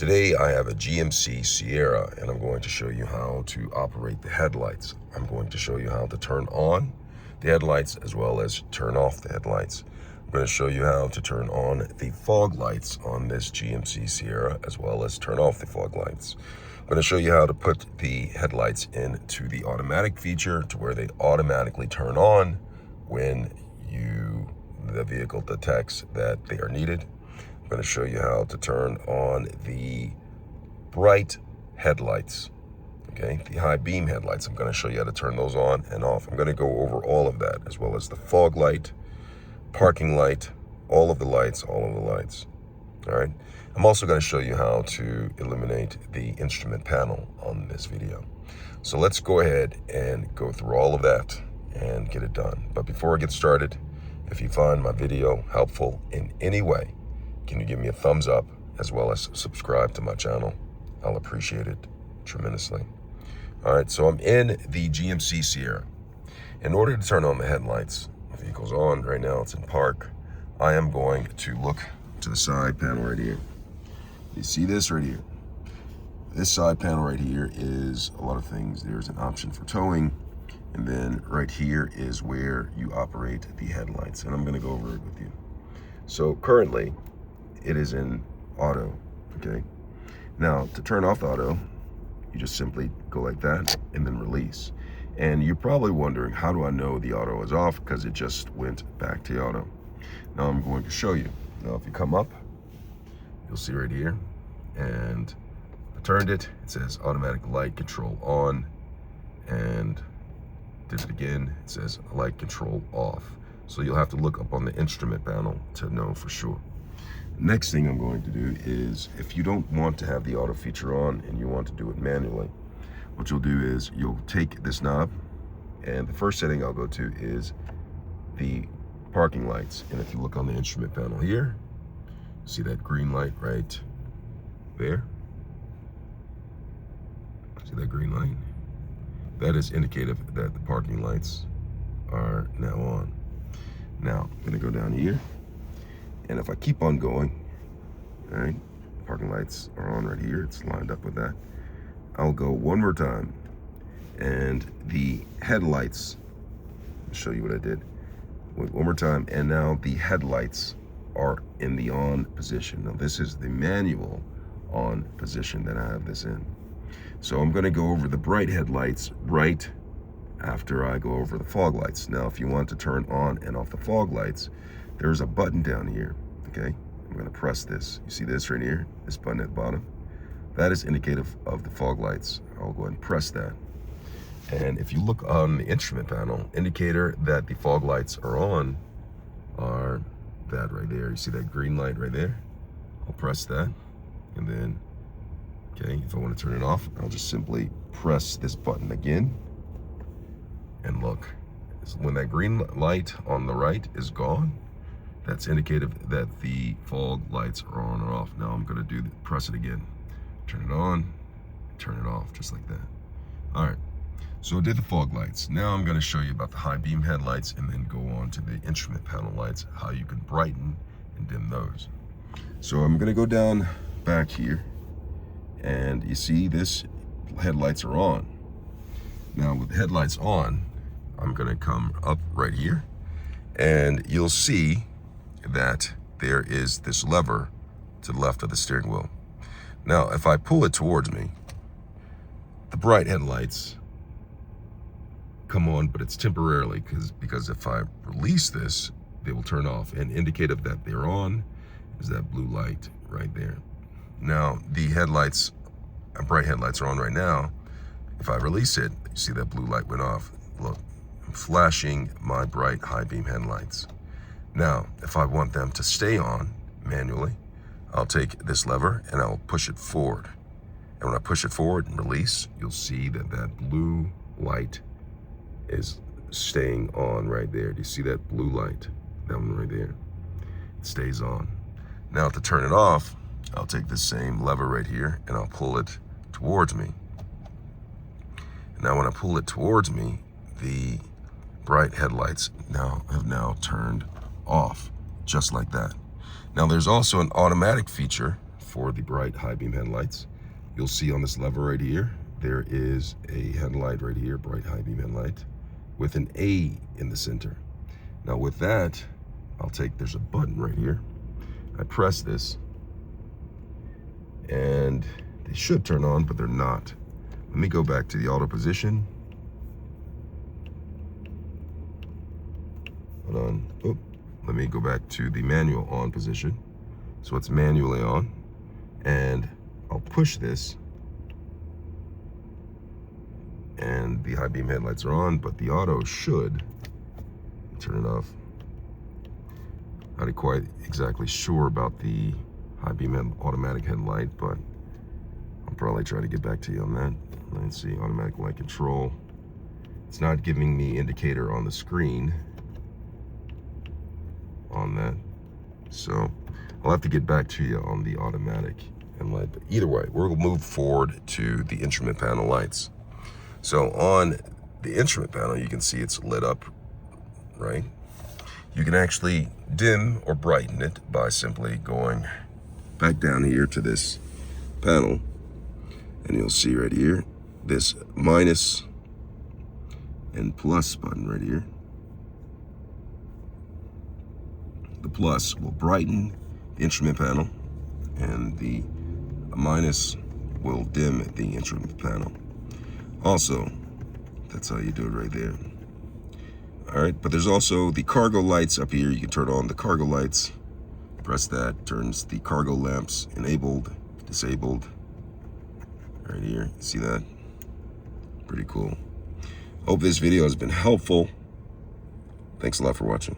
Today I have a GMC Sierra and I'm going to show you how to operate the headlights. I'm going to show you how to turn on the headlights as well as turn off the headlights. I'm going to show you how to turn on the fog lights on this GMC Sierra as well as turn off the fog lights. I'm going to show you how to put the headlights into the automatic feature to where they automatically turn on when the vehicle detects that they are needed. I'm going to show you how to turn on the bright headlights, okay, the high beam headlights. I'm going to show you how to turn those on and off. I'm going to go over all of that as well as the fog light, parking light, all of the lights, all right? I'm also going to show you how to eliminate the instrument panel on this video. So let's go ahead and go through all of that and get it done. But before I get started, if you find my video helpful in any way, can you give me a thumbs up as well as subscribe to my channel? I'll appreciate it tremendously. All right, so I'm in the GMC Sierra. In order to turn on the headlights, the vehicle's on right now, it's in park. I am going to look to the side panel right here. You see this right here? This side panel right here is a lot of things. There's an option for towing, and then right here is where you operate the headlights, and I'm gonna go over it with you. So currently, it is in auto, okay? Now, to turn off auto, you just simply go like that and then release. And you're probably wondering, how do I know the auto is off? Because it just went back to auto. Now I'm going to show you. Now, if you come up, you'll see right here, and I turned it. It says automatic light control on, and did it again. It says light control off. So you'll have to look up on the instrument panel to know for sure. Next thing I'm going to do is, if you don't want to have the auto feature on and you want to do it manually, what you'll do is you'll take this knob, and the first setting I'll go to is the parking lights. And if you look on the instrument panel here, see that green light right there? See that green light? That is indicative that the parking lights are now on. Now, I'm gonna go down here, and if I keep on going, all right, parking lights are on right here, it's lined up with that. I'll go one more time, and the headlights, I'll show you what I did. Wait, one more time, and now the headlights are in the on position. Now this is the manual on position that I have this in. So I'm gonna go over the bright headlights right after I go over the fog lights. Now, if you want to turn on and off the fog lights, there's a button down here, okay? I'm gonna press this. You see this right here, this button at the bottom? That is indicative of the fog lights. I'll go ahead and press that. And if you look on the instrument panel, indicator that the fog lights are on are that right there. You see that green light right there? I'll press that, and then, okay, if I want to turn it off, I'll just simply press this button again, and look. When that green light on the right is gone, that's indicative that the fog lights are on or off. Now I'm gonna press it again. Turn it on, turn it off, just like that. All right, so I did the fog lights. Now I'm gonna show you about the high beam headlights and then go on to the instrument panel lights, how you can brighten and dim those. So I'm gonna go down back here, and you see this headlights are on. Now with the headlights on, I'm gonna come up right here, and you'll see that there is this lever to the left of the steering wheel. Now, if I pull it towards me, the bright headlights come on, but it's temporarily, because if I release this, they will turn off, and indicative that they're on is that blue light right there. Now, the headlights, bright headlights are on right now. If I release it, you see that blue light went off. Look, I'm flashing my bright high beam headlights. Now, if I want them to stay on manually, I'll take this lever and I'll push it forward. And when I push it forward and release, you'll see that that blue light is staying on right there. Do you see that blue light? That one right there. It stays on. Now to turn it off, I'll take this same lever right here and I'll pull it towards me. Now when I pull it towards me, the bright headlights have now turned off, just like that. Now there's also an automatic feature for the bright high beam headlights. You'll see on this lever right here, there is a headlight right here, bright high beam headlight, with an A in the center. Now with that, there's a button right here. I press this, and they should turn on, but they're not. Let me go back to the auto position. Hold on. Oh, let me go back to the manual on position. So it's manually on, and I'll push this, and the high beam headlights are on, but the auto should turn it off. Not quite exactly sure about the high beam automatic headlight, but I'll probably try to get back to you on that. Let's see, automatic light control. It's not giving me indicator on the screen on that. So I'll have to get back to you on the automatic headlight. But either way, we'll move forward to the instrument panel lights. So on the instrument panel, you can see it's lit up, right? You can actually dim or brighten it by simply going back down here to this panel, and you'll see right here, this minus and plus button right here. The plus will brighten the instrument panel, and the minus will dim the instrument panel. Also, that's how you do it right there. All right, but there's also the cargo lights up here. You can turn on the cargo lights. Press that, turns the cargo lamps enabled, disabled. Right here, see that? Pretty cool. Hope this video has been helpful. Thanks a lot for watching.